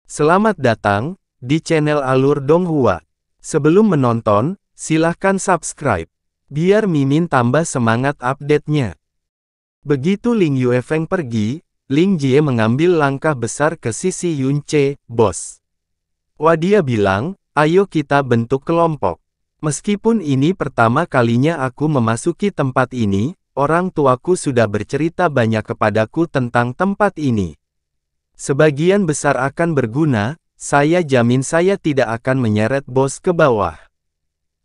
Selamat datang di channel Alur Donghua. Sebelum menonton, silahkan subscribe, biar Mimin tambah semangat update-nya. Begitu Ling Yuefeng pergi, Ling Jie mengambil langkah besar ke sisi Yun Ce, bos. Wah, dia bilang, ayo kita bentuk kelompok. Meskipun ini pertama kalinya aku memasuki tempat ini, orang tuaku sudah bercerita banyak kepadaku tentang tempat ini. Sebagian besar akan berguna, saya jamin saya tidak akan menyeret bos ke bawah.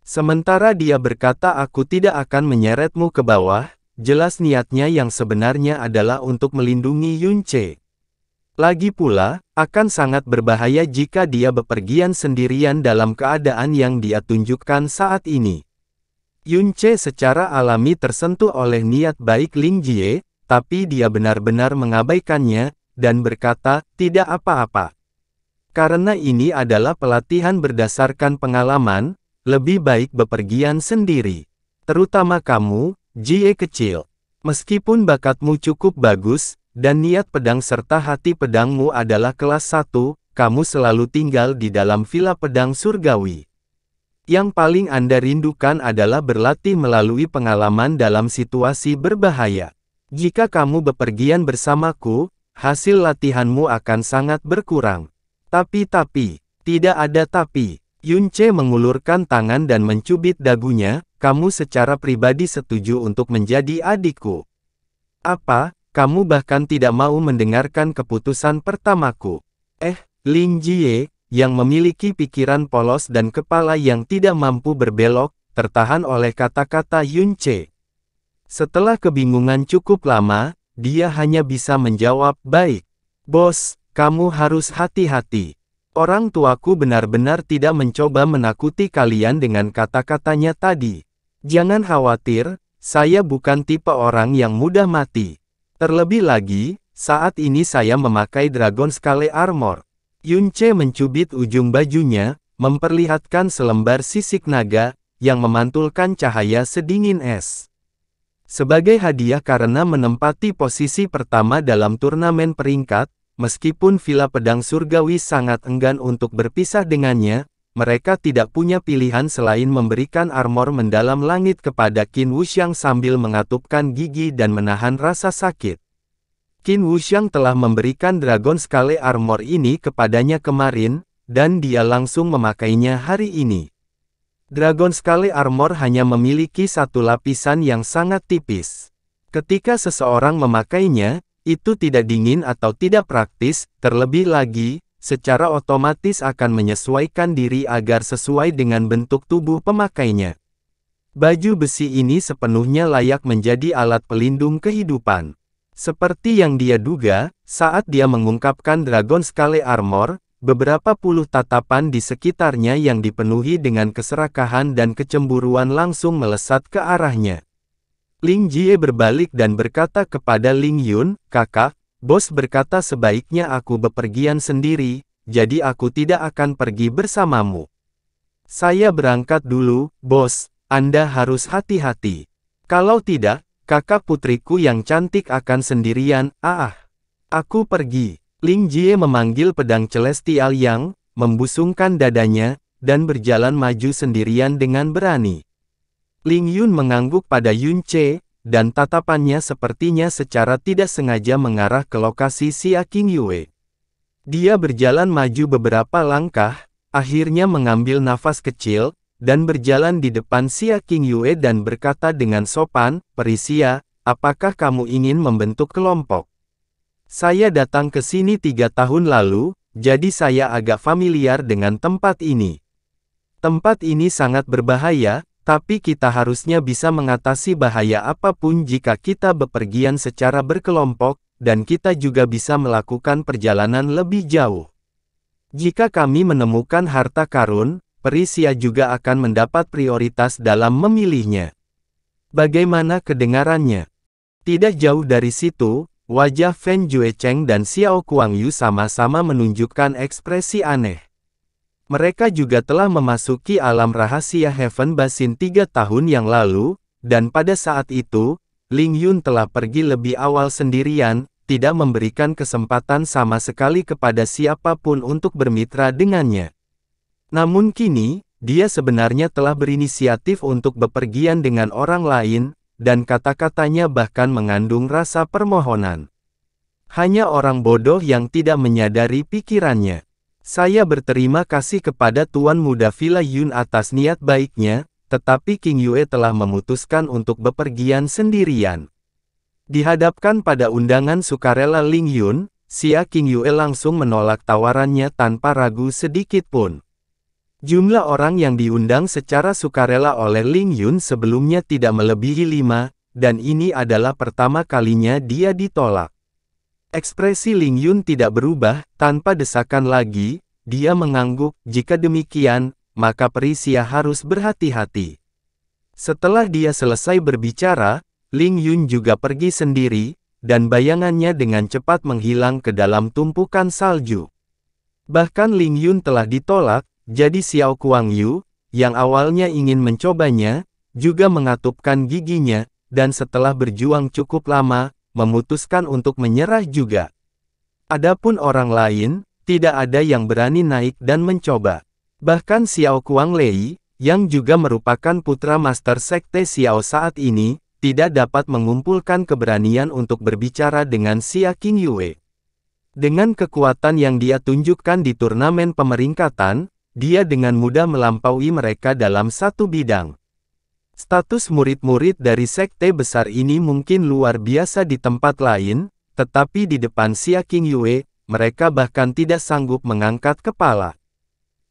Sementara dia berkata aku tidak akan menyeretmu ke bawah, jelas niatnya yang sebenarnya adalah untuk melindungi Yun Ce. Lagi pula, akan sangat berbahaya jika dia bepergian sendirian dalam keadaan yang dia tunjukkan saat ini. Yun Ce secara alami tersentuh oleh niat baik Ling Jie, tapi dia benar-benar mengabaikannya, dan berkata, tidak apa-apa. Karena ini adalah pelatihan berdasarkan pengalaman, lebih baik bepergian sendiri. Terutama kamu, Jie kecil. Meskipun bakatmu cukup bagus, dan niat pedang serta hati pedangmu adalah kelas 1, kamu selalu tinggal di dalam villa pedang surgawi. Yang paling Anda rindukan adalah berlatih melalui pengalaman dalam situasi berbahaya. Jika kamu bepergian bersamaku, hasil latihanmu akan sangat berkurang. Tapi, tidak ada tapi. Yun Ce mengulurkan tangan dan mencubit dagunya, kamu secara pribadi setuju untuk menjadi adikku. Apa, kamu bahkan tidak mau mendengarkan keputusan pertamaku? Ling Jie, yang memiliki pikiran polos dan kepala yang tidak mampu berbelok, tertahan oleh kata-kata Yun Ce. Setelah kebingungan cukup lama, dia hanya bisa menjawab, baik. Bos, kamu harus hati-hati. Orang tuaku benar-benar tidak mencoba menakuti kalian dengan kata-katanya tadi. Jangan khawatir, saya bukan tipe orang yang mudah mati. Terlebih lagi, saat ini saya memakai Dragon Scale Armor. Yun Ce mencubit ujung bajunya, memperlihatkan selembar sisik naga, yang memantulkan cahaya sedingin es. Sebagai hadiah karena menempati posisi pertama dalam turnamen peringkat, meskipun Villa Pedang Surgawi sangat enggan untuk berpisah dengannya, mereka tidak punya pilihan selain memberikan armor mendalam langit kepada Qin Wuxiang sambil mengatupkan gigi dan menahan rasa sakit. Qin Wuxiang telah memberikan Dragon Scale Armor ini kepadanya kemarin, dan dia langsung memakainya hari ini. Dragon Scale Armor hanya memiliki satu lapisan yang sangat tipis. Ketika seseorang memakainya, itu tidak dingin atau tidak praktis, terlebih lagi, secara otomatis akan menyesuaikan diri agar sesuai dengan bentuk tubuh pemakainya. Baju besi ini sepenuhnya layak menjadi alat pelindung kehidupan. Seperti yang dia duga, saat dia mengungkapkan Dragon Scale Armor, beberapa puluh tatapan di sekitarnya yang dipenuhi dengan keserakahan dan kecemburuan langsung melesat ke arahnya. Ling Jie berbalik dan berkata kepada Ling Yun, kakak, bos berkata sebaiknya aku bepergian sendiri, jadi aku tidak akan pergi bersamamu. Saya berangkat dulu, bos, Anda harus hati-hati. Kalau tidak, kakak putriku yang cantik akan sendirian, aku pergi. Ling Jie memanggil pedang celestial yang membusungkan dadanya, dan berjalan maju sendirian dengan berani. Ling Yun mengangguk pada Yun Ce, dan tatapannya sepertinya secara tidak sengaja mengarah ke lokasi Xia Qingyue. Dia berjalan maju beberapa langkah, akhirnya mengambil nafas kecil, dan berjalan di depan Xia Qingyue dan berkata dengan sopan, Perisia, apakah kamu ingin membentuk kelompok? Saya datang ke sini 3 tahun lalu, jadi saya agak familiar dengan tempat ini. Tempat ini sangat berbahaya, tapi kita harusnya bisa mengatasi bahaya apapun jika kita bepergian secara berkelompok, dan kita juga bisa melakukan perjalanan lebih jauh. Jika kami menemukan harta karun, Perisia juga akan mendapat prioritas dalam memilihnya. Bagaimana kedengarannya? Tidak jauh dari situ, wajah Fen Juecheng dan Xiao Kuangyu sama-sama menunjukkan ekspresi aneh. Mereka juga telah memasuki alam rahasia Heaven Basin 3 tahun yang lalu, dan pada saat itu, Ling Yun telah pergi lebih awal sendirian, tidak memberikan kesempatan sama sekali kepada siapapun untuk bermitra dengannya. Namun kini, dia sebenarnya telah berinisiatif untuk bepergian dengan orang lain, dan kata-katanya bahkan mengandung rasa permohonan. Hanya orang bodoh yang tidak menyadari pikirannya. Saya berterima kasih kepada Tuan Muda Villa Yun atas niat baiknya, tetapi King Yue telah memutuskan untuk bepergian sendirian. Dihadapkan pada undangan sukarela Ling Yun, Xia King Yue langsung menolak tawarannya tanpa ragu sedikit pun. Jumlah orang yang diundang secara sukarela oleh Ling Yun sebelumnya tidak melebihi 5, dan ini adalah pertama kalinya dia ditolak. Ekspresi Ling Yun tidak berubah, tanpa desakan lagi, dia mengangguk, jika demikian, maka peri Xia harus berhati-hati. Setelah dia selesai berbicara, Ling Yun juga pergi sendiri, dan bayangannya dengan cepat menghilang ke dalam tumpukan salju. Bahkan Ling Yun telah ditolak, jadi Xiao Kuangyu, yang awalnya ingin mencobanya, juga mengatupkan giginya, dan setelah berjuang cukup lama, memutuskan untuk menyerah juga. Adapun orang lain, tidak ada yang berani naik dan mencoba. Bahkan Xiao Kuanglei, yang juga merupakan putra Master Sekte Xiao saat ini, tidak dapat mengumpulkan keberanian untuk berbicara dengan Xia King Yue. Dengan kekuatan yang dia tunjukkan di turnamen pemeringkatan, dia dengan mudah melampaui mereka dalam satu bidang. Status murid-murid dari sekte besar ini mungkin luar biasa di tempat lain, tetapi di depan Xia King Yue, mereka bahkan tidak sanggup mengangkat kepala.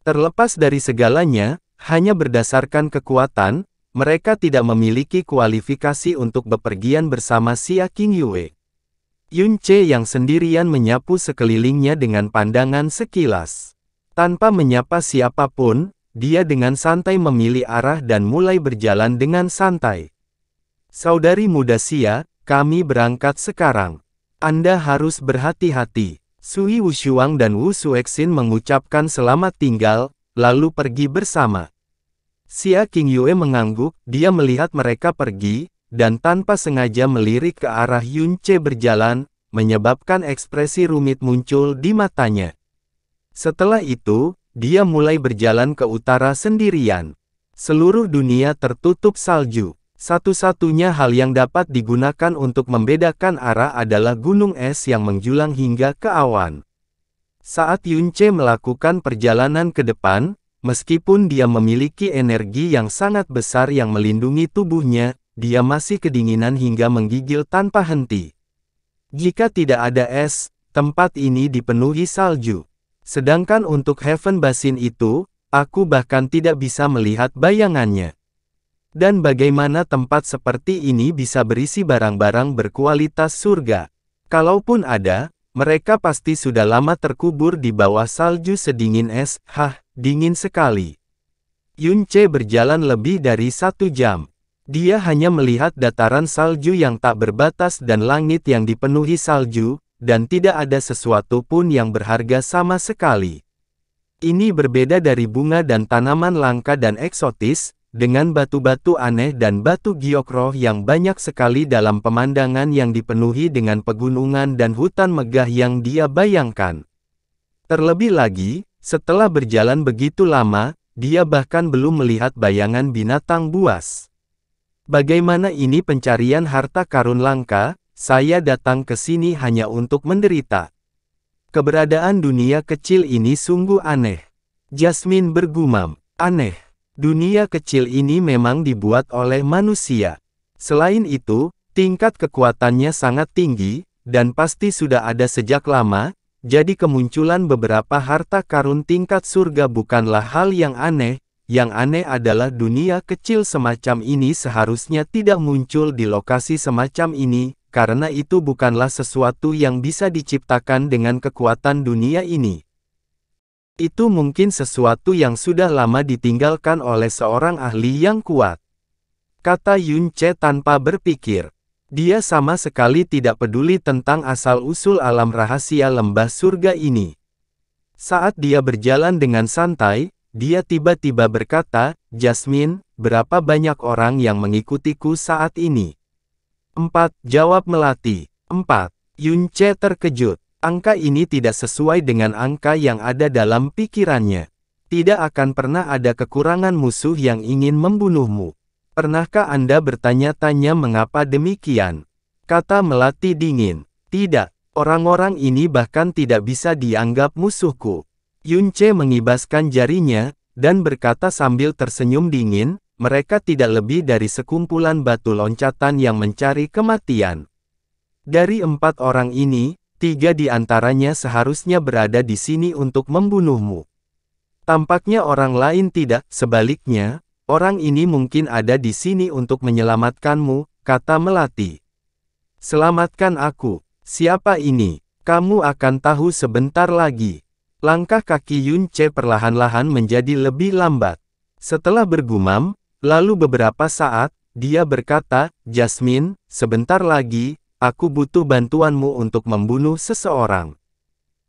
Terlepas dari segalanya, hanya berdasarkan kekuatan, mereka tidak memiliki kualifikasi untuk bepergian bersama Xia King Yue. Yun Ce yang sendirian menyapu sekelilingnya dengan pandangan sekilas. Tanpa menyapa siapapun, dia dengan santai memilih arah dan mulai berjalan dengan santai. Saudari muda Xia, kami berangkat sekarang. Anda harus berhati-hati. Sui Wushuang dan Wu Suexin mengucapkan selamat tinggal, lalu pergi bersama. Xia King Yue mengangguk, dia melihat mereka pergi, dan tanpa sengaja melirik ke arah Yun Ce berjalan, menyebabkan ekspresi rumit muncul di matanya. Setelah itu, dia mulai berjalan ke utara sendirian. Seluruh dunia tertutup salju. Satu-satunya hal yang dapat digunakan untuk membedakan arah adalah gunung es yang menjulang hingga ke awan. Saat Yun Ce melakukan perjalanan ke depan, meskipun dia memiliki energi yang sangat besar yang melindungi tubuhnya, dia masih kedinginan hingga menggigil tanpa henti. Jika tidak ada es, tempat ini dipenuhi salju. Sedangkan untuk Heaven Basin itu, aku bahkan tidak bisa melihat bayangannya. Dan bagaimana tempat seperti ini bisa berisi barang-barang berkualitas surga? Kalaupun ada, mereka pasti sudah lama terkubur di bawah salju sedingin es. Dingin sekali. Yun Ce berjalan lebih dari 1 jam. Dia hanya melihat dataran salju yang tak berbatas dan langit yang dipenuhi salju, dan tidak ada sesuatu pun yang berharga sama sekali. Ini berbeda dari bunga dan tanaman langka dan eksotis, dengan batu-batu aneh dan batu giok roh yang banyak sekali dalam pemandangan yang dipenuhi dengan pegunungan dan hutan megah yang dia bayangkan. Terlebih lagi, setelah berjalan begitu lama, dia bahkan belum melihat bayangan binatang buas. Bagaimana ini pencarian harta karun langka? Saya datang ke sini hanya untuk menderita. Keberadaan dunia kecil ini sungguh aneh. Jasmine bergumam, aneh. Dunia kecil ini memang dibuat oleh manusia. Selain itu, tingkat kekuatannya sangat tinggi, dan pasti sudah ada sejak lama, jadi kemunculan beberapa harta karun tingkat surga bukanlah hal yang aneh. Yang aneh adalah dunia kecil semacam ini seharusnya tidak muncul di lokasi semacam ini, karena itu bukanlah sesuatu yang bisa diciptakan dengan kekuatan dunia ini. Itu mungkin sesuatu yang sudah lama ditinggalkan oleh seorang ahli yang kuat. Kata Yun Ce tanpa berpikir. Dia sama sekali tidak peduli tentang asal-usul alam rahasia lembah surga ini. Saat dia berjalan dengan santai, dia tiba-tiba berkata, Jasmine, berapa banyak orang yang mengikutiku saat ini? 4, jawab Melati. 4. Yun Che terkejut. Angka ini tidak sesuai dengan angka yang ada dalam pikirannya. Tidak akan pernah ada kekurangan musuh yang ingin membunuhmu. Pernahkah Anda bertanya-tanya mengapa demikian? Kata Melati dingin. Tidak, orang-orang ini bahkan tidak bisa dianggap musuhku. Yun Che mengibaskan jarinya, dan berkata sambil tersenyum dingin, mereka tidak lebih dari sekumpulan batu loncatan yang mencari kematian. Dari 4 orang ini, 3 di antaranya seharusnya berada di sini untuk membunuhmu. Tampaknya orang lain tidak, sebaliknya, orang ini mungkin ada di sini untuk menyelamatkanmu, kata Melati. Selamatkan aku. Siapa ini? Kamu akan tahu sebentar lagi. Langkah kaki Yun Che perlahan-lahan menjadi lebih lambat. Setelah bergumam, lalu beberapa saat, dia berkata, Jasmine, sebentar lagi, aku butuh bantuanmu untuk membunuh seseorang.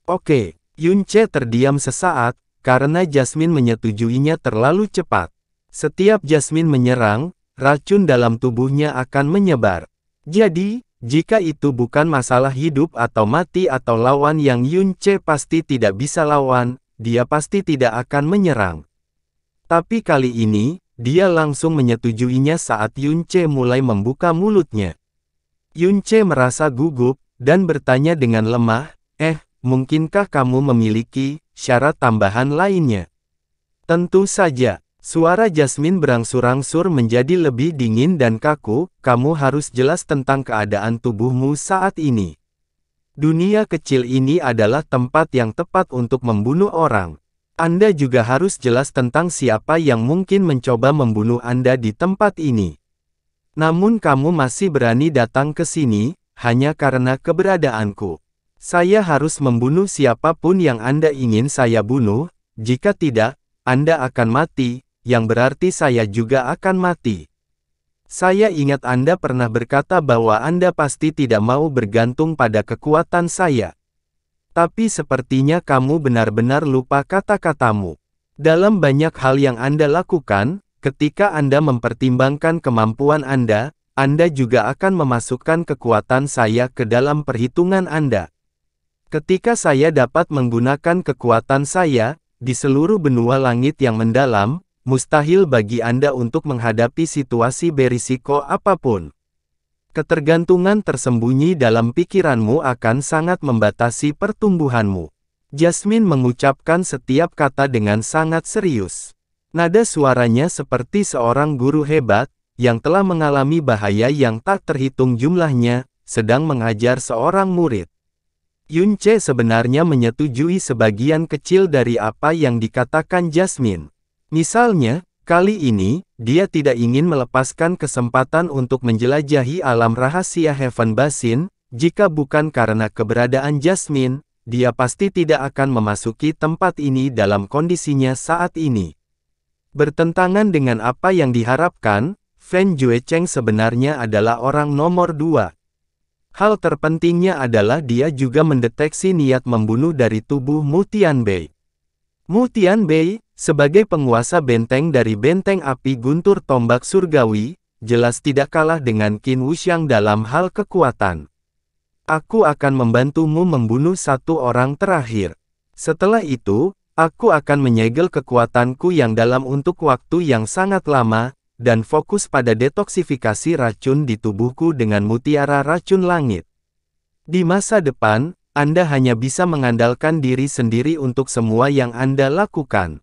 Oke, Yun Che terdiam sesaat, karena Jasmine menyetujuinya terlalu cepat. Setiap Jasmine menyerang, racun dalam tubuhnya akan menyebar. Jadi, jika itu bukan masalah hidup atau mati atau lawan yang Yun Che pasti tidak bisa lawan, dia pasti tidak akan menyerang. Tapi kali ini, dia langsung menyetujuinya saat Yun Che mulai membuka mulutnya. Yun Che merasa gugup, dan bertanya dengan lemah, mungkinkah kamu memiliki syarat tambahan lainnya? Tentu saja. Suara Jasmine berangsur-angsur menjadi lebih dingin dan kaku, kamu harus jelas tentang keadaan tubuhmu saat ini. Dunia kecil ini adalah tempat yang tepat untuk membunuh orang. Anda juga harus jelas tentang siapa yang mungkin mencoba membunuh Anda di tempat ini. Namun kamu masih berani datang ke sini, hanya karena keberadaanku. Saya harus membunuh siapapun yang Anda ingin saya bunuh, jika tidak, Anda akan mati, yang berarti saya juga akan mati. Saya ingat Anda pernah berkata bahwa Anda pasti tidak mau bergantung pada kekuatan saya. Tapi sepertinya kamu benar-benar lupa kata-katamu. Dalam banyak hal yang Anda lakukan, ketika Anda mempertimbangkan kemampuan Anda juga akan memasukkan kekuatan saya ke dalam perhitungan Anda. Ketika saya dapat menggunakan kekuatan saya, di seluruh benua langit yang mendalam, mustahil bagi Anda untuk menghadapi situasi berisiko apapun. Ketergantungan tersembunyi dalam pikiranmu akan sangat membatasi pertumbuhanmu. Jasmine mengucapkan setiap kata dengan sangat serius. Nada suaranya seperti seorang guru hebat, yang telah mengalami bahaya yang tak terhitung jumlahnya, sedang mengajar seorang murid. Yun Che sebenarnya menyetujui sebagian kecil dari apa yang dikatakan Jasmine. Misalnya, kali ini, dia tidak ingin melepaskan kesempatan untuk menjelajahi alam rahasia Heaven Basin, jika bukan karena keberadaan Jasmine, dia pasti tidak akan memasuki tempat ini dalam kondisinya saat ini. Bertentangan dengan apa yang diharapkan, Fen Juecheng sebenarnya adalah orang nomor 2. Hal terpentingnya adalah dia juga mendeteksi niat membunuh dari tubuh Mu Tianbei. Mu Tianbei, sebagai penguasa benteng dari benteng api guntur tombak surgawi, jelas tidak kalah dengan Qin Wuxiang dalam hal kekuatan. Aku akan membantumu membunuh 1 orang terakhir. Setelah itu, aku akan menyegel kekuatanku yang dalam untuk waktu yang sangat lama, dan fokus pada detoksifikasi racun di tubuhku dengan mutiara racun langit. Di masa depan, Anda hanya bisa mengandalkan diri sendiri untuk semua yang Anda lakukan.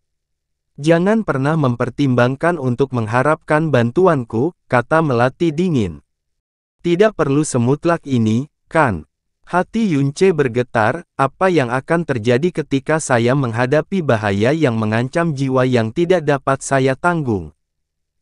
Jangan pernah mempertimbangkan untuk mengharapkan bantuanku, kata Melati dingin. Tidak perlu semutlak ini, kan? Hati Yun Che bergetar, apa yang akan terjadi ketika saya menghadapi bahaya yang mengancam jiwa yang tidak dapat saya tanggung?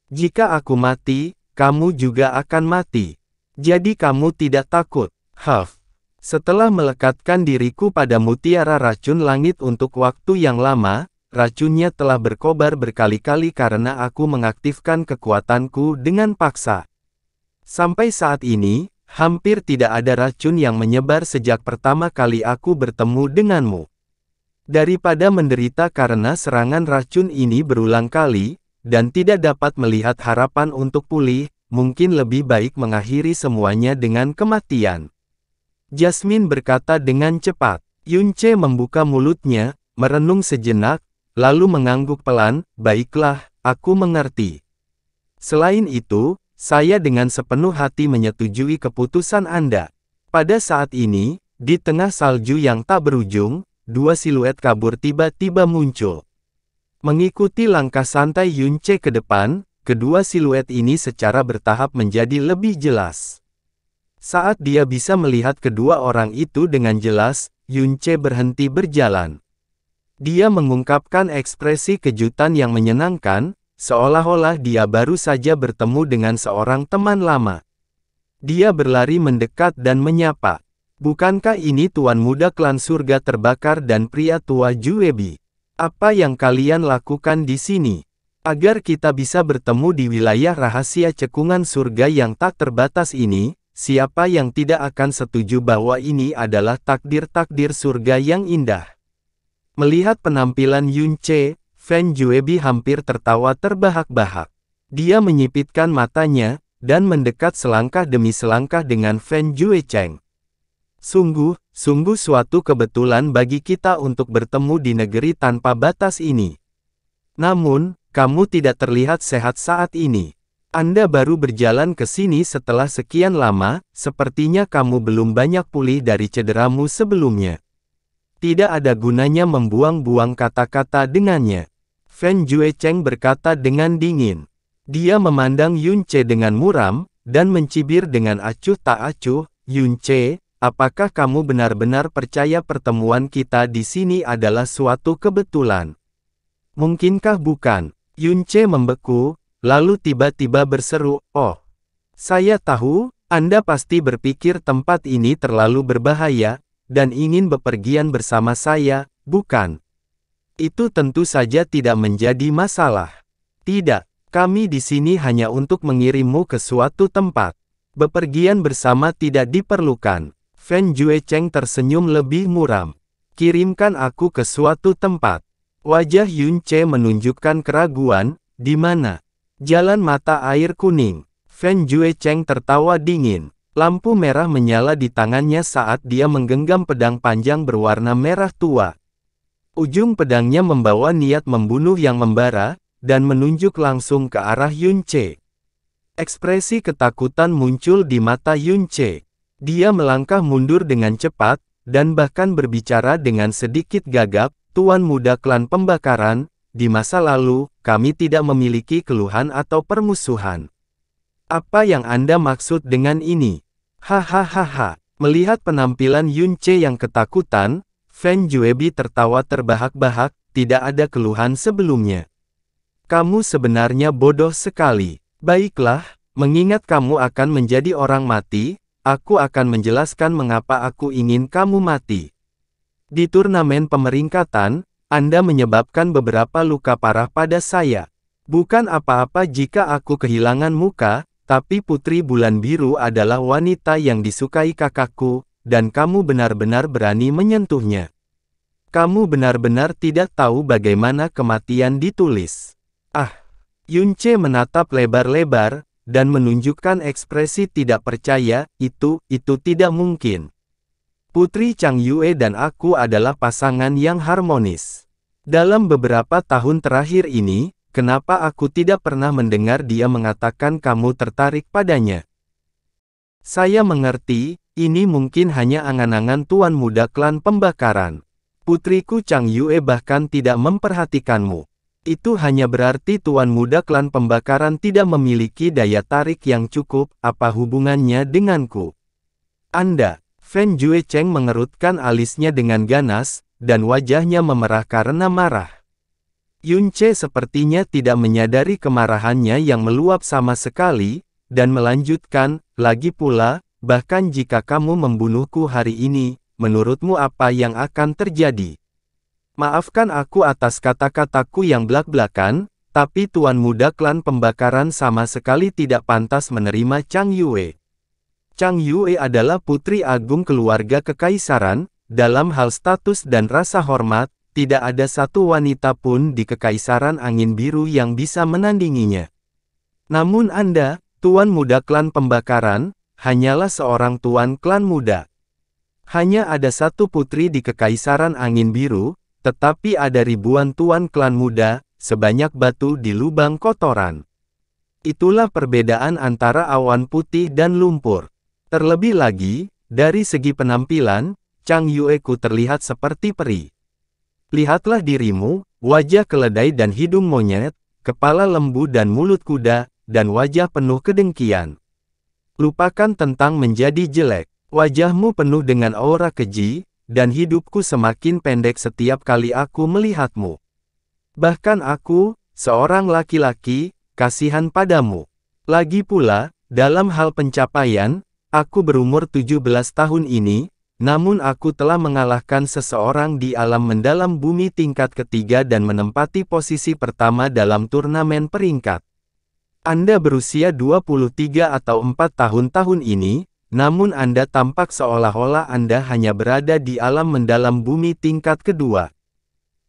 Jika aku mati, kamu juga akan mati. Jadi kamu tidak takut, Huff. Setelah melekatkan diriku pada mutiara racun langit untuk waktu yang lama, racunnya telah berkobar berkali-kali karena aku mengaktifkan kekuatanku dengan paksa. Sampai saat ini, hampir tidak ada racun yang menyebar sejak pertama kali aku bertemu denganmu. Daripada menderita karena serangan racun ini berulang kali, dan tidak dapat melihat harapan untuk pulih, mungkin lebih baik mengakhiri semuanya dengan kematian. Jasmine berkata dengan cepat. Yunce membuka mulutnya, merenung sejenak, lalu mengangguk pelan, baiklah, aku mengerti. Selain itu, saya dengan sepenuh hati menyetujui keputusan Anda. Pada saat ini, di tengah salju yang tak berujung, dua siluet kabur tiba-tiba muncul. Mengikuti langkah santai Yunce ke depan, kedua siluet ini secara bertahap menjadi lebih jelas. Saat dia bisa melihat kedua orang itu dengan jelas, Yunce berhenti berjalan. Dia mengungkapkan ekspresi kejutan yang menyenangkan, seolah-olah dia baru saja bertemu dengan seorang teman lama. Dia berlari mendekat dan menyapa. Bukankah ini tuan muda klan surga terbakar dan pria tua Juebi? Apa yang kalian lakukan di sini? Agar kita bisa bertemu di wilayah rahasia cekungan surga yang tak terbatas ini, siapa yang tidak akan setuju bahwa ini adalah takdir-takdir surga yang indah? Melihat penampilan Yunce, Fan Juebi hampir tertawa terbahak-bahak. Dia menyipitkan matanya, dan mendekat selangkah demi selangkah dengan Fan Juecheng. Sungguh suatu kebetulan bagi kita untuk bertemu di negeri tanpa batas ini. Namun, kamu tidak terlihat sehat saat ini. Anda baru berjalan ke sini setelah sekian lama, sepertinya kamu belum banyak pulih dari cederamu sebelumnya. Tidak ada gunanya membuang-buang kata-kata dengannya. Fan Juecheng berkata dengan dingin. Dia memandang Yunce dengan muram, dan mencibir dengan acuh tak acuh, Yunce, apakah kamu benar-benar percaya pertemuan kita di sini adalah suatu kebetulan? Mungkinkah bukan? Yunce membeku, lalu tiba-tiba berseru, oh, saya tahu, Anda pasti berpikir tempat ini terlalu berbahaya, dan ingin bepergian bersama saya, bukan? Itu tentu saja tidak menjadi masalah. Tidak, kami di sini hanya untuk mengirimmu ke suatu tempat. Bepergian bersama tidak diperlukan. Fan Juecheng tersenyum lebih muram. Kirimkan aku ke suatu tempat. Wajah Yunce menunjukkan keraguan, di mana? Jalan mata air kuning. Fan Juecheng tertawa dingin. Lampu merah menyala di tangannya saat dia menggenggam pedang panjang berwarna merah tua. Ujung pedangnya membawa niat membunuh yang membara, dan menunjuk langsung ke arah Yunce. Ekspresi ketakutan muncul di mata Yunce. Dia melangkah mundur dengan cepat, dan bahkan berbicara dengan sedikit gagap, Tuan muda klan pembakaran, di masa lalu, kami tidak memiliki keluhan atau permusuhan. Apa yang Anda maksud dengan ini? Hahaha. Melihat penampilan Yunce yang ketakutan, Fan Juebi tertawa terbahak-bahak, tidak ada keluhan sebelumnya. Kamu sebenarnya bodoh sekali. Baiklah, mengingat kamu akan menjadi orang mati, aku akan menjelaskan mengapa aku ingin kamu mati. Di turnamen pemeringkatan, Anda menyebabkan beberapa luka parah pada saya. Bukan apa-apa jika aku kehilangan muka, tapi Putri Bulan Biru adalah wanita yang disukai kakakku, dan kamu benar-benar berani menyentuhnya. Kamu benar-benar tidak tahu bagaimana kematian ditulis. Ah! Yunce menatap lebar-lebar, dan menunjukkan ekspresi tidak percaya, itu tidak mungkin. Putri Chang Yue dan aku adalah pasangan yang harmonis. Dalam beberapa tahun terakhir ini, kenapa aku tidak pernah mendengar dia mengatakan kamu tertarik padanya? Saya mengerti, ini mungkin hanya angan-angan tuan muda klan pembakaran. Putriku Chang Yue bahkan tidak memperhatikanmu. Itu hanya berarti tuan muda klan pembakaran tidak memiliki daya tarik yang cukup, apa hubungannya denganku? Anda, Fan Juecheng mengerutkan alisnya dengan ganas, dan wajahnya memerah karena marah. Yunce sepertinya tidak menyadari kemarahannya yang meluap sama sekali, dan melanjutkan, lagi pula, bahkan jika kamu membunuhku hari ini, menurutmu apa yang akan terjadi? Maafkan aku atas kata-kataku yang blak-blakan, tapi tuan muda klan pembakaran sama sekali tidak pantas menerima Chang Yue. Chang Yue adalah putri agung keluarga kekaisaran, dalam hal status dan rasa hormat, tidak ada satu wanita pun di kekaisaran angin biru yang bisa menandinginya. Namun Anda, tuan muda klan pembakaran, hanyalah seorang tuan klan muda. Hanya ada satu putri di Kekaisaran Angin Biru, tetapi ada ribuan tuan klan muda, sebanyak batu di lubang kotoran. Itulah perbedaan antara awan putih dan lumpur. Terlebih lagi, dari segi penampilan, Chang Yueku terlihat seperti peri. Lihatlah dirimu, wajah keledai dan hidung monyet, kepala lembu dan mulut kuda, dan wajah penuh kedengkian. Lupakan tentang menjadi jelek. Wajahmu penuh dengan aura keji, dan hidupku semakin pendek setiap kali aku melihatmu. Bahkan aku, seorang laki-laki, kasihan padamu. Lagi pula, dalam hal pencapaian, aku berumur 17 tahun ini, namun aku telah mengalahkan seseorang di alam mendalam bumi tingkat ketiga dan menempati posisi pertama dalam turnamen peringkat. Anda berusia 23 atau 4 tahun ini, namun Anda tampak seolah-olah Anda hanya berada di alam mendalam bumi tingkat kedua.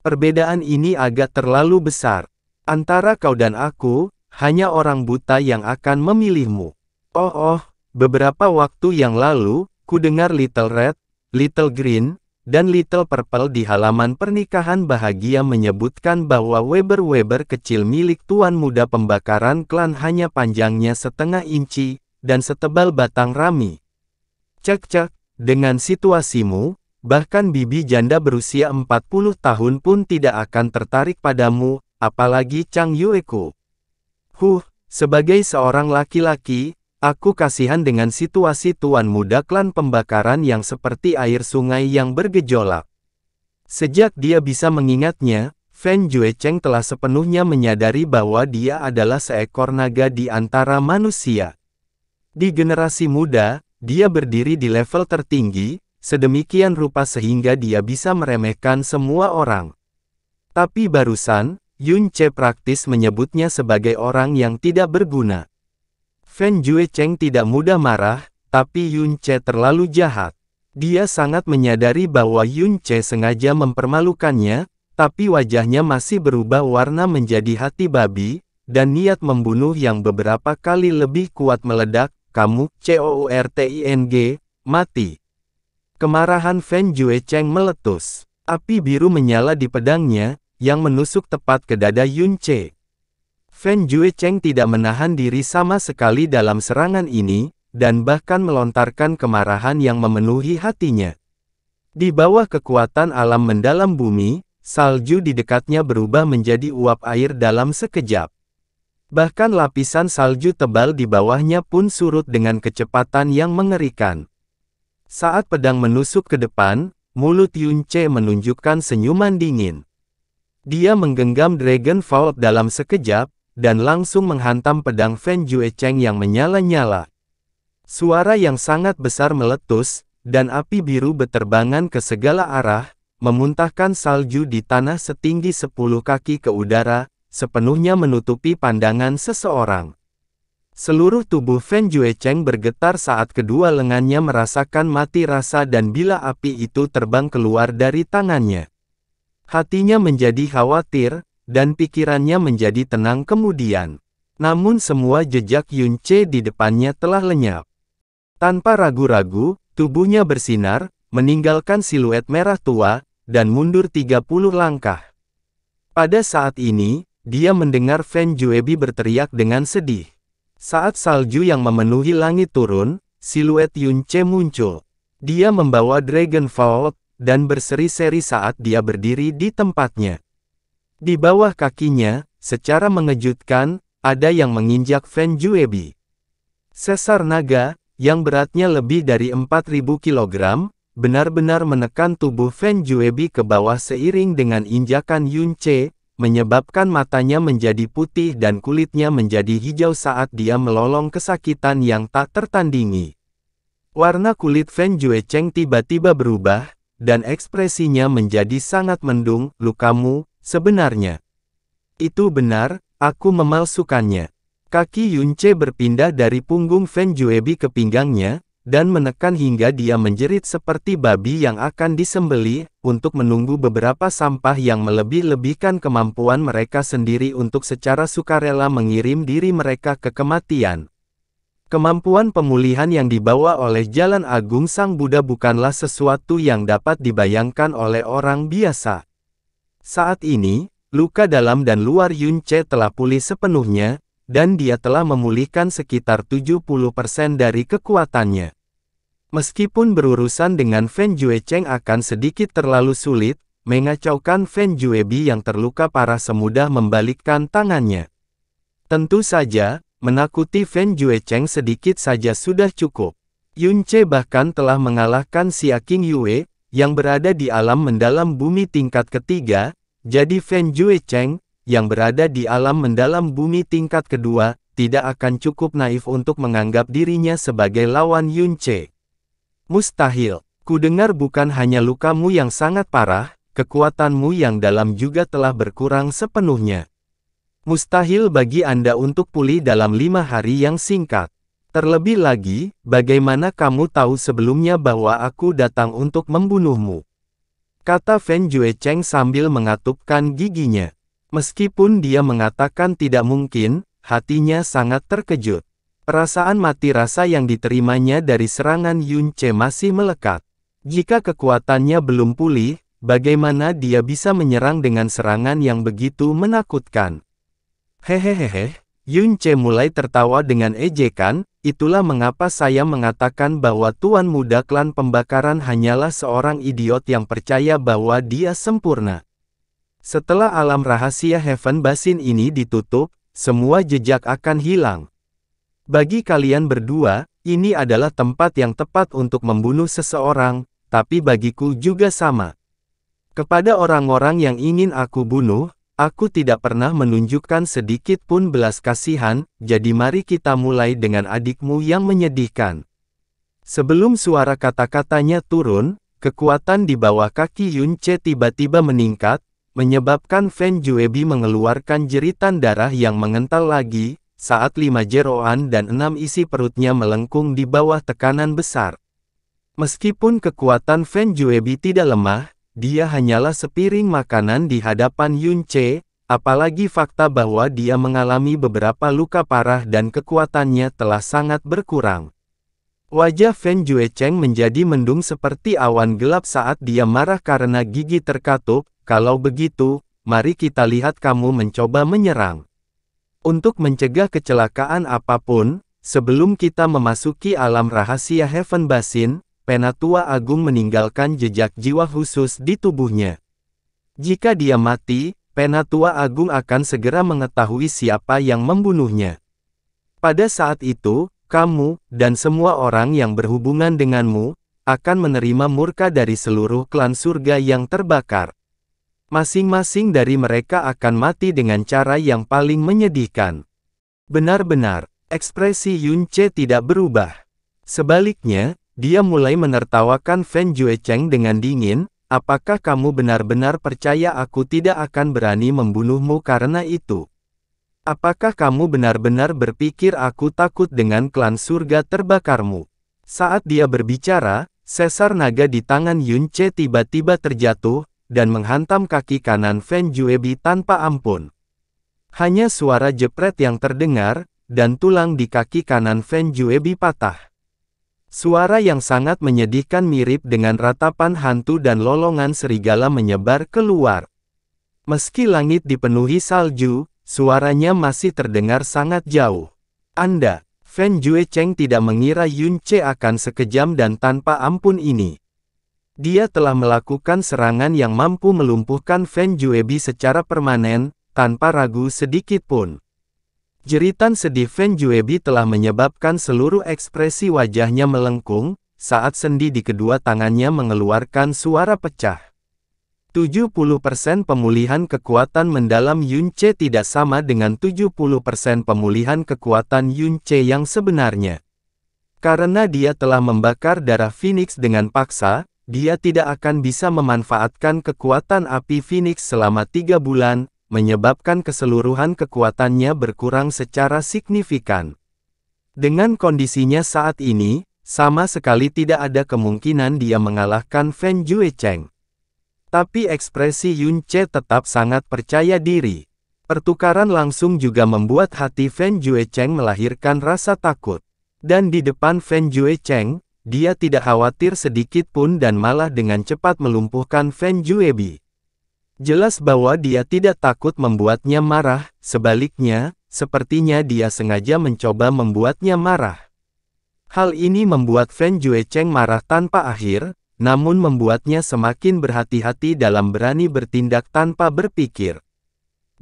Perbedaan ini agak terlalu besar. Antara kau dan aku, hanya orang buta yang akan memilihmu. Beberapa waktu yang lalu, ku dengar Little Red, Little Green, dan Little Purple di halaman pernikahan bahagia menyebutkan bahwa Weber-Weber kecil milik tuan muda pembakaran klan hanya panjangnya setengah inci, dan setebal batang rami. Cek, dengan situasimu, bahkan bibi janda berusia 40 tahun pun tidak akan tertarik padamu, apalagi Chang Yueku. Sebagai seorang laki-laki, aku kasihan dengan situasi tuan muda klan pembakaran yang seperti air sungai yang bergejolak. Sejak dia bisa mengingatnya, Fan Juecheng telah sepenuhnya menyadari bahwa dia adalah seekor naga di antara manusia. Di generasi muda, dia berdiri di level tertinggi, sedemikian rupa sehingga dia bisa meremehkan semua orang. Tapi barusan, Yun Che praktis menyebutnya sebagai orang yang tidak berguna. Fan Juecheng tidak mudah marah, tapi Yun Che terlalu jahat. Dia sangat menyadari bahwa Yun Che sengaja mempermalukannya, tapi wajahnya masih berubah warna menjadi hati babi, dan niat membunuh yang beberapa kali lebih kuat meledak. Kamu, COURTING, mati. Kemarahan Fan Juecheng meletus. Api biru menyala di pedangnya, yang menusuk tepat ke dada Yun Che. Fan Juecheng tidak menahan diri sama sekali dalam serangan ini, dan bahkan melontarkan kemarahan yang memenuhi hatinya. Di bawah kekuatan alam mendalam bumi, salju di dekatnya berubah menjadi uap air dalam sekejap. Bahkan lapisan salju tebal di bawahnya pun surut dengan kecepatan yang mengerikan. Saat pedang menusuk ke depan, mulut Yun Che menunjukkan senyuman dingin. Dia menggenggam Dragon Vault dalam sekejap, dan langsung menghantam pedang Fan Juecheng yang menyala-nyala. Suara yang sangat besar meletus, dan api biru beterbangan ke segala arah, memuntahkan salju di tanah setinggi 10 kaki ke udara, sepenuhnya menutupi pandangan seseorang. Seluruh tubuh Fan Juecheng bergetar saat kedua lengannya merasakan mati rasa dan bila api itu terbang keluar dari tangannya. Hatinya menjadi khawatir, dan pikirannya menjadi tenang kemudian. Namun semua jejak Yun Che di depannya telah lenyap. Tanpa ragu-ragu, tubuhnya bersinar, meninggalkan siluet merah tua, dan mundur 30 langkah. Pada saat ini, dia mendengar Fan Juebi berteriak dengan sedih. Saat salju yang memenuhi langit turun, siluet Yun Che muncul. Dia membawa Dragon Vault, dan berseri-seri saat dia berdiri di tempatnya. Di bawah kakinya, secara mengejutkan, ada yang menginjak Fan Juebi. Sesar naga, yang beratnya lebih dari 4.000 kg, benar-benar menekan tubuh Fan Juebi ke bawah seiring dengan injakan Yun Che, menyebabkan matanya menjadi putih dan kulitnya menjadi hijau saat dia melolong kesakitan yang tak tertandingi. Warna kulit Fan Juecheng tiba-tiba berubah, dan ekspresinya menjadi sangat mendung. Lukamu, sebenarnya. Itu benar, aku memalsukannya. Kaki Yun Che berpindah dari punggung Fan Juebi ke pinggangnya, dan menekan hingga dia menjerit seperti babi yang akan disembelih, untuk menunggu beberapa sampah yang melebih-lebihkan kemampuan mereka sendiri untuk secara sukarela mengirim diri mereka ke kematian. Kemampuan pemulihan yang dibawa oleh Jalan Agung Sang Buddha bukanlah sesuatu yang dapat dibayangkan oleh orang biasa. Saat ini, luka dalam dan luar Yunce telah pulih sepenuhnya, dan dia telah memulihkan sekitar 70% dari kekuatannya. Meskipun berurusan dengan Fen Juecheng akan sedikit terlalu sulit, mengacaukan Fen Juebi yang terluka parah semudah membalikkan tangannya. Tentu saja, menakuti Fen Juecheng sedikit saja sudah cukup. Yunce bahkan telah mengalahkan Xia King Yue, yang berada di alam mendalam bumi tingkat ketiga, jadi Fen Juecheng, yang berada di alam mendalam bumi tingkat kedua, tidak akan cukup naif untuk menganggap dirinya sebagai lawan Yunce. Mustahil. Kudengar bukan hanya lukamu yang sangat parah, kekuatanmu yang dalam juga telah berkurang sepenuhnya. Mustahil bagi Anda untuk pulih dalam 5 hari yang singkat. Terlebih lagi, bagaimana kamu tahu sebelumnya bahwa aku datang untuk membunuhmu? Kata Fen Juecheng sambil mengatupkan giginya. Meskipun dia mengatakan tidak mungkin, hatinya sangat terkejut. Perasaan mati rasa yang diterimanya dari serangan Yunce masih melekat. Jika kekuatannya belum pulih, bagaimana dia bisa menyerang dengan serangan yang begitu menakutkan? Hehehehe, Yunce mulai tertawa dengan ejekan, itulah mengapa saya mengatakan bahwa Tuan Muda Klan Pembakaran hanyalah seorang idiot yang percaya bahwa dia sempurna. Setelah alam rahasia Heaven Basin ini ditutup, semua jejak akan hilang. Bagi kalian berdua, ini adalah tempat yang tepat untuk membunuh seseorang, tapi bagiku juga sama. Kepada orang-orang yang ingin aku bunuh, aku tidak pernah menunjukkan sedikit pun belas kasihan, jadi mari kita mulai dengan adikmu yang menyedihkan. Sebelum suara kata-katanya turun, kekuatan di bawah kaki Yunce tiba-tiba meningkat, menyebabkan Fen Juebi mengeluarkan jeritan darah yang mengental lagi, saat 5 jeroan dan 6 isi perutnya melengkung di bawah tekanan besar. Meskipun kekuatan Fen Juebi tidak lemah, dia hanyalah sepiring makanan di hadapan Yunce, apalagi fakta bahwa dia mengalami beberapa luka parah dan kekuatannya telah sangat berkurang. Wajah Fen Juecheng menjadi mendung seperti awan gelap saat dia marah karena gigi terkatup. Kalau begitu, mari kita lihat kamu mencoba menyerang. Untuk mencegah kecelakaan apapun, sebelum kita memasuki alam rahasia Heaven Basin, Penatua Agung meninggalkan jejak jiwa khusus di tubuhnya. Jika dia mati, Penatua Agung akan segera mengetahui siapa yang membunuhnya. Pada saat itu, kamu, dan semua orang yang berhubungan denganmu, akan menerima murka dari seluruh klan surga yang terbakar. Masing-masing dari mereka akan mati dengan cara yang paling menyedihkan. Benar-benar, ekspresi Yunce tidak berubah. Sebaliknya, dia mulai menertawakan Fen Juecheng dengan dingin, apakah kamu benar-benar percaya aku tidak akan berani membunuhmu karena itu? Apakah kamu benar-benar berpikir aku takut dengan klan surga terbakarmu? Saat dia berbicara, sesar naga di tangan Yunce tiba-tiba terjatuh, dan menghantam kaki kanan Fen Juebi tanpa ampun. Hanya suara jepret yang terdengar, dan tulang di kaki kanan Fen Juebi patah. Suara yang sangat menyedihkan mirip dengan ratapan hantu dan lolongan serigala menyebar keluar. Meski langit dipenuhi salju, suaranya masih terdengar sangat jauh. Fen Juecheng tidak mengira Yunce akan sekejam dan tanpa ampun ini. Dia telah melakukan serangan yang mampu melumpuhkan Fen Juebi secara permanen, tanpa ragu sedikit pun. Jeritan sedih Fen Juebi telah menyebabkan seluruh ekspresi wajahnya melengkung, saat sendi di kedua tangannya mengeluarkan suara pecah. 70% pemulihan kekuatan mendalam Yunce tidak sama dengan 70% pemulihan kekuatan Yunce yang sebenarnya. Karena dia telah membakar darah Phoenix dengan paksa, dia tidak akan bisa memanfaatkan kekuatan api Phoenix selama 3 bulan, menyebabkan keseluruhan kekuatannya berkurang secara signifikan. Dengan kondisinya saat ini, sama sekali tidak ada kemungkinan dia mengalahkan Fen Juecheng. Tapi ekspresi Yunce tetap sangat percaya diri. Pertukaran langsung juga membuat hati Fen Juecheng melahirkan rasa takut. Dan di depan Fan Juecheng, dia tidak khawatir sedikit pun dan malah dengan cepat melumpuhkan Fan Juebi. Jelas bahwa dia tidak takut membuatnya marah, sebaliknya, sepertinya dia sengaja mencoba membuatnya marah. Hal ini membuat Fan Juecheng marah tanpa akhir, namun membuatnya semakin berhati-hati dalam berani bertindak tanpa berpikir.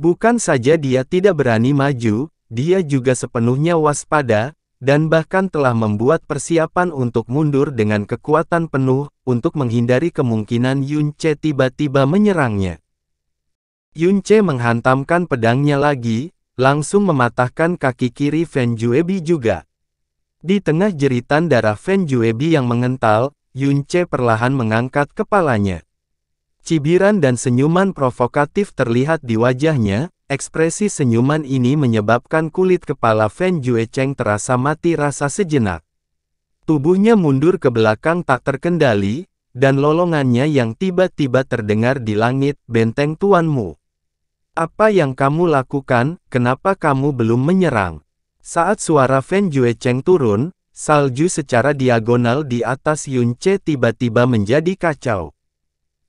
Bukan saja dia tidak berani maju, dia juga sepenuhnya waspada, dan bahkan telah membuat persiapan untuk mundur dengan kekuatan penuh, untuk menghindari kemungkinan Yun Che tiba-tiba menyerangnya. Yun Che menghantamkan pedangnya lagi, langsung mematahkan kaki kiri Fan Juebi juga. Di tengah jeritan darah Fan Juebi yang mengental, Yun Che perlahan mengangkat kepalanya. Cibiran dan senyuman provokatif terlihat di wajahnya, ekspresi senyuman ini menyebabkan kulit kepala Fan Juecheng terasa mati rasa sejenak. Tubuhnya mundur ke belakang tak terkendali, dan lolongannya yang tiba-tiba terdengar di langit, "Benteng tuanmu. Apa yang kamu lakukan, kenapa kamu belum menyerang?" Saat suara Fan Juecheng turun, salju secara diagonal di atas Yun Che tiba-tiba menjadi kacau.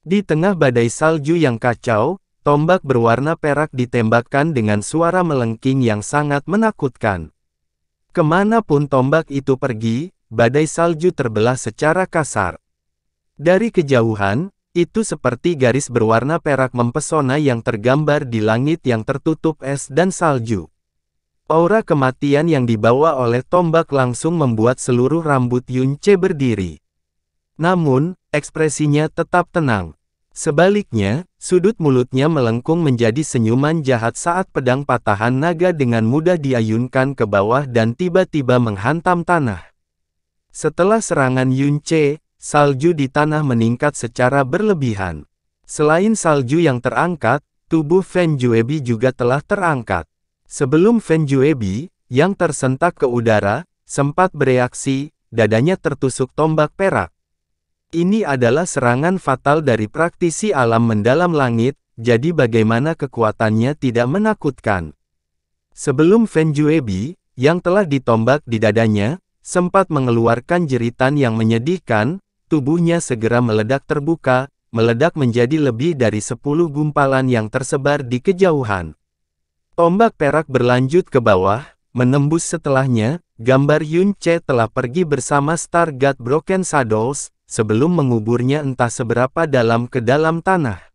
Di tengah badai salju yang kacau, tombak berwarna perak ditembakkan dengan suara melengking yang sangat menakutkan. Kemanapun tombak itu pergi, badai salju terbelah secara kasar. Dari kejauhan, itu seperti garis berwarna perak mempesona yang tergambar di langit yang tertutup es dan salju. Aura kematian yang dibawa oleh tombak langsung membuat seluruh rambut Yun Che berdiri. Namun, ekspresinya tetap tenang. Sebaliknya, sudut mulutnya melengkung menjadi senyuman jahat saat pedang patahan naga dengan mudah diayunkan ke bawah dan tiba-tiba menghantam tanah. Setelah serangan Yun Che, salju di tanah meningkat secara berlebihan. Selain salju yang terangkat, tubuh Fan Juebi juga telah terangkat. Sebelum Fan Juebi, yang tersentak ke udara, sempat bereaksi, dadanya tertusuk tombak perak. Ini adalah serangan fatal dari praktisi alam mendalam langit, jadi bagaimana kekuatannya tidak menakutkan. Sebelum Fan Juebi, yang telah ditombak di dadanya, sempat mengeluarkan jeritan yang menyedihkan, tubuhnya segera meledak terbuka, meledak menjadi lebih dari 10 gumpalan yang tersebar di kejauhan. Tombak perak berlanjut ke bawah, menembus setelahnya, gambar Yun Che telah pergi bersama Star God Broken Shadows, sebelum menguburnya entah seberapa dalam ke dalam tanah.